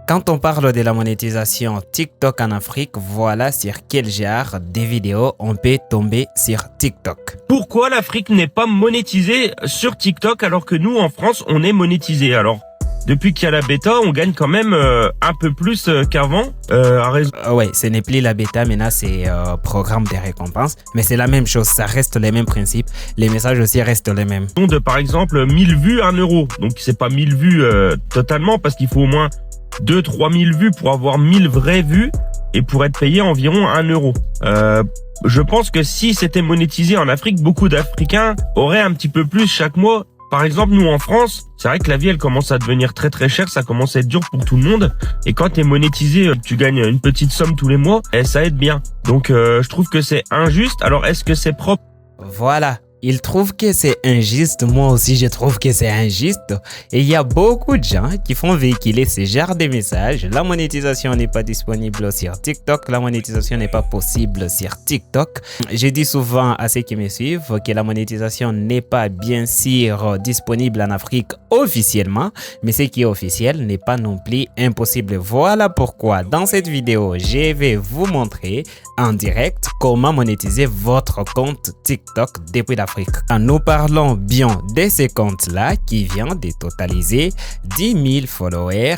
Quand on parle de la monétisation TikTok en Afrique, voilà sur quel genre de vidéos on peut tomber sur TikTok. Pourquoi l'Afrique n'est pas monétisée sur TikTok alors que nous, en France, on est monétisé? Alors, depuis qu'il y a la bêta, on gagne quand même un peu plus qu'avant. Ouais, ce n'est plus la bêta, maintenant c'est programme de récompense. Mais c'est la même chose, ça reste les mêmes principes. Les messages aussi restent les mêmes. De par exemple 1000 vues, 1 euro. Donc c'est pas 1000 vues totalement parce qu'il faut au moins 2-3 000 vues pour avoir 1000 vraies vues et pour être payé environ 1 euro. Je pense que si c'était monétisé en Afrique, beaucoup d'Africains auraient un petit peu plus chaque mois. Par exemple, nous en France, c'est vrai que la vie elle commence à devenir très très chère, ça commence à être dur pour tout le monde. Et quand t'es monétisé, tu gagnes une petite somme tous les mois, et ça aide bien. Donc je trouve que c'est injuste. Alors est-ce que c'est propre? Voilà. Il trouve que c'est injuste, moi aussi je trouve que c'est injuste. Et il y a beaucoup de gens qui font véhiculer ce genre de messages. La monétisation n'est pas disponible sur TikTok, la monétisation n'est pas possible sur TikTok. Je dis souvent à ceux qui me suivent que la monétisation n'est pas bien sûr disponible en Afrique officiellement, mais ce qui est officiel n'est pas non plus impossible. Voilà pourquoi dans cette vidéo, je vais vous montrer en direct comment monétiser votre compte TikTok depuis l'Afrique. Nous parlons bien de ce compte-là qui vient de totaliser 10 000 followers.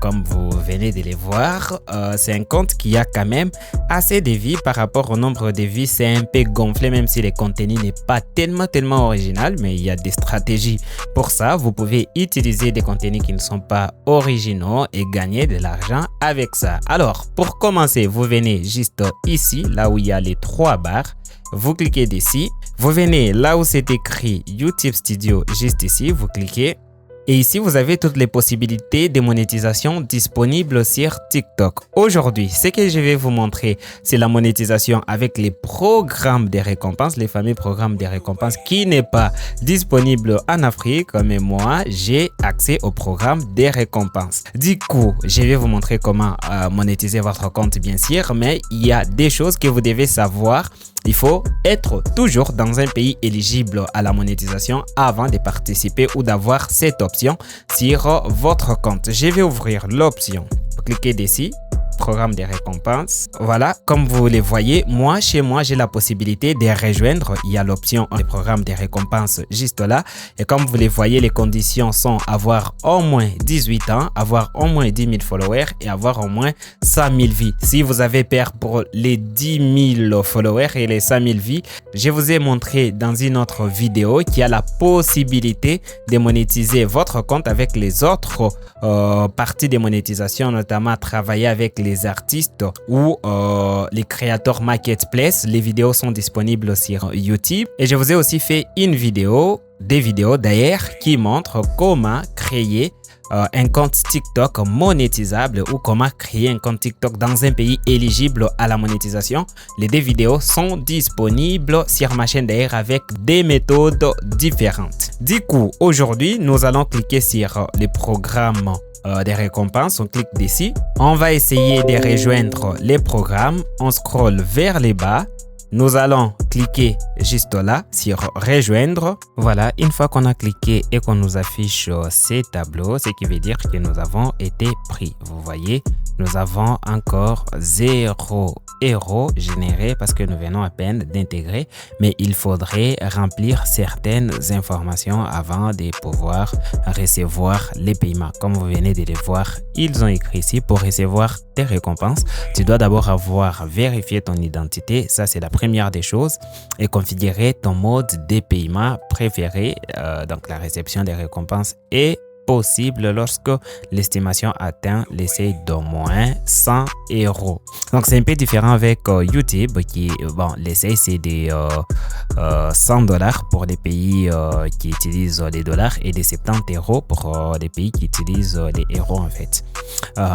Comme vous venez de les voir, c'est un compte qui a quand même assez de vues par rapport au nombre de vues. C'est un peu gonflé même si le contenu n'est pas tellement original, mais il y a des stratégies pour ça. Vous pouvez utiliser des contenus qui ne sont pas originaux et gagner de l'argent avec ça. Alors, pour commencer, vous venez juste ici, là où il y a les 3 barres. Vous cliquez dessus, vous venez là où c'est écrit YouTube Studio, juste ici, vous cliquez. Et ici, vous avez toutes les possibilités de monétisation disponibles sur TikTok. Aujourd'hui, ce que je vais vous montrer, c'est la monétisation avec les programmes de récompenses, les fameux programmes de récompenses qui n'est pas disponible en Afrique, mais moi, j'ai accès au programme des récompenses. Du coup, je vais vous montrer comment monétiser votre compte, bien sûr, mais il y a des choses que vous devez savoir. Il faut être toujours dans un pays éligible à la monétisation avant de participer ou d'avoir cette option sur votre compte. Je vais ouvrir l'option. Cliquez dessus. Programme de récompenses. Voilà, comme vous les voyez, chez moi, j'ai la possibilité de rejoindre. Il y a l'option des programmes de récompenses juste là. Et comme vous les voyez, les conditions sont avoir au moins 18 ans, avoir au moins 10 000 followers et avoir au moins 100 000 vies. Si vous avez peur pour les 10 000 followers et les 100 000 vies, je vous ai montré dans une autre vidéo qu'il y a la possibilité de monétiser votre compte avec les autres parties de monétisation, notamment travailler avec les artistes ou les créateurs marketplace. Les vidéos sont disponibles sur YouTube et je vous ai aussi fait des vidéos d'ailleurs qui montrent comment créer un compte TikTok monétisable ou comment créer un compte TikTok dans un pays éligible à la monétisation. Les 2 vidéos sont disponibles sur ma chaîne d'ailleurs avec des méthodes différentes. Du coup, aujourd'hui, nous allons cliquer sur les programmes des récompenses. On clique dessus. On va essayer de rejoindre les programmes. On scrolle vers les bas. Nous allons cliquer juste là sur rejoindre. Voilà, une fois qu'on a cliqué et qu'on nous affiche ces tableaux, ce qui veut dire que nous avons été pris. Vous voyez, nous avons encore 0 € générés parce que nous venons à peine d'intégrer, mais il faudrait remplir certaines informations avant de pouvoir recevoir les paiements. Comme vous venez de les voir, ils ont écrit ici pour recevoir tes récompenses. Tu dois d'abord avoir vérifié ton identité. Ça, c'est la première des choses, et configurer ton mode de paiement préféré. Donc la réception des récompenses est possible lorsque l'estimation atteint les seuils d'au moins 100 €. Donc c'est un peu différent avec YouTube qui, les seuils c'est des 100 $ pour les pays qui utilisent les dollars et des 70 € pour les pays qui utilisent les euros en fait.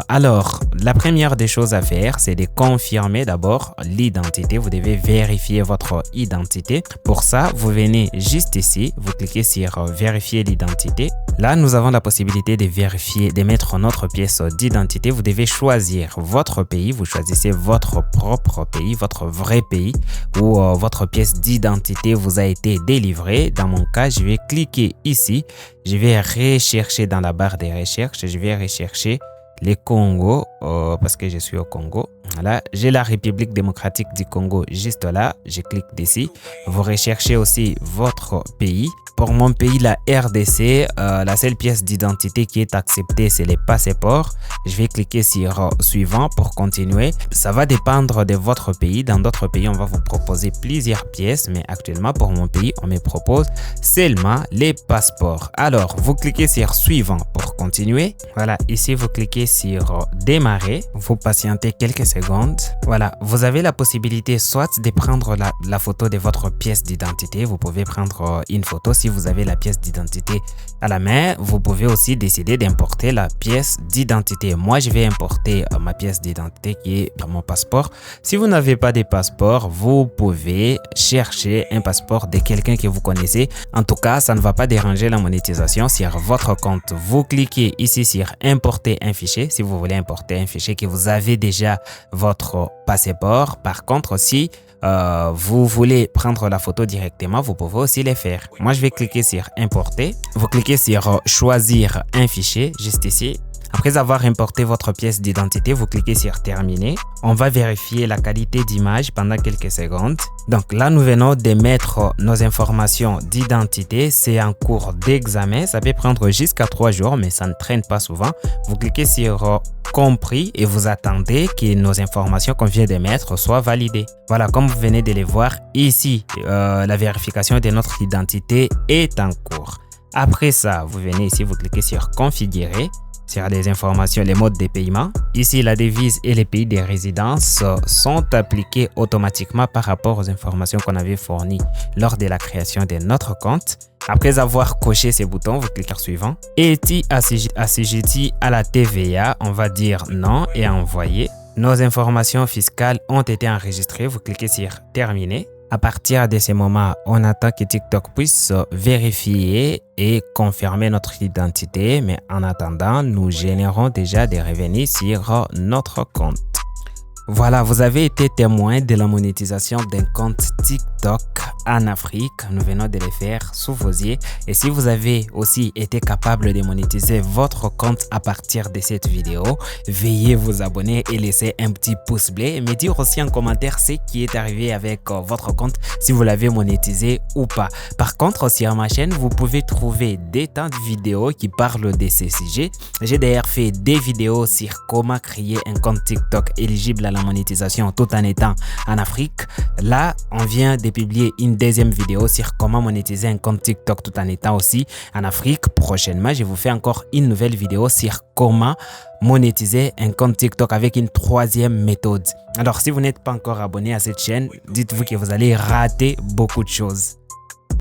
Alors la première des choses à faire, c'est de confirmer d'abord l'identité. Vous devez vérifier votre identité. Pour ça, vous venez juste ici, vous cliquez sur vérifier l'identité. Là, nous avons la possibilité de vérifier, de mettre notre pièce d'identité. Vous devez choisir votre pays. Vous choisissez votre propre pays, votre vrai pays où votre pièce d'identité vous a été délivrée. Dans mon cas, je vais cliquer ici. Je vais rechercher dans la barre de recherche. Je vais rechercher les Congo, parce que je suis au Congo. Voilà, j'ai la République démocratique du Congo juste là. Je clique dessus. Vous recherchez aussi votre pays. Pour mon pays, la RDC, la seule pièce d'identité qui est acceptée, c'est les passeports. Je vais cliquer sur suivant pour continuer. Ça va dépendre de votre pays. Dans d'autres pays, on va vous proposer plusieurs pièces, mais actuellement, pour mon pays, on me propose seulement les passeports. Alors, vous cliquez sur suivant pour continuer. Voilà, ici, vous cliquez sur démarrer. Vous patientez quelques secondes. Voilà, vous avez la possibilité soit de prendre la photo de votre pièce d'identité. Vous pouvez prendre une photo si vous avez la pièce d'identité à la main. Vous pouvez aussi décider d'importer la pièce d'identité. Moi, je vais importer ma pièce d'identité qui est mon passeport. Si vous n'avez pas de passeport, vous pouvez chercher un passeport de quelqu'un que vous connaissez. En tout cas, ça ne va pas déranger la monétisation sur votre compte. Vous cliquez ici sur importer un fichier si vous voulez importer un fichier que vous avez déjà votre passeport. Par contre, si vous voulez prendre la photo directement, vous pouvez aussi le faire. Moi, je vais cliquer sur importer. Vous cliquez sur choisir un fichier juste ici. Après avoir importé votre pièce d'identité, vous cliquez sur terminer. On va vérifier la qualité d'image pendant quelques secondes. Donc là, nous venons de mettre nos informations d'identité. C'est en cours d'examen. Ça peut prendre jusqu'à 3 jours, mais ça ne traîne pas souvent. Vous cliquez sur compris et vous attendez que nos informations qu'on vient de mettre soient validées. Voilà, comme vous venez de les voir ici, la vérification de notre identité est en cours. Après ça, vous venez ici, vous cliquez sur configurer. Sur les informations, les modes de paiement. Ici, la devise et les pays de résidence sont appliqués automatiquement par rapport aux informations qu'on avait fournies lors de la création de notre compte. Après avoir coché ces boutons, vous cliquez sur suivant. Es-tu assujetti à la TVA? On va dire non et envoyer. Nos informations fiscales ont été enregistrées. Vous cliquez sur terminer. À partir de ce moment, on attend que TikTok puisse vérifier et confirmer notre identité. Mais en attendant, nous générons déjà des revenus sur notre compte. Voilà, vous avez été témoin de la monétisation d'un compte TikTok en Afrique. Nous venons de le faire sous vos yeux. Et si vous avez aussi été capable de monétiser votre compte à partir de cette vidéo, veuillez vous abonner et laisser un petit pouce bleu. Et me dire aussi en commentaire ce qui est arrivé avec votre compte, si vous l'avez monétisé ou pas. Par contre, sur ma chaîne, vous pouvez trouver des tas de vidéos qui parlent de ces sujets. J'ai d'ailleurs fait des vidéos sur comment créer un compte TikTok éligible à la monétisation tout en étant en Afrique. Là, on vient de publier une deuxième vidéo sur comment monétiser un compte TikTok tout en étant aussi en Afrique. Prochainement, je vous fais encore une nouvelle vidéo sur comment monétiser un compte TikTok avec une troisième méthode. Alors, si vous n'êtes pas encore abonné à cette chaîne, dites-vous que vous allez rater beaucoup de choses.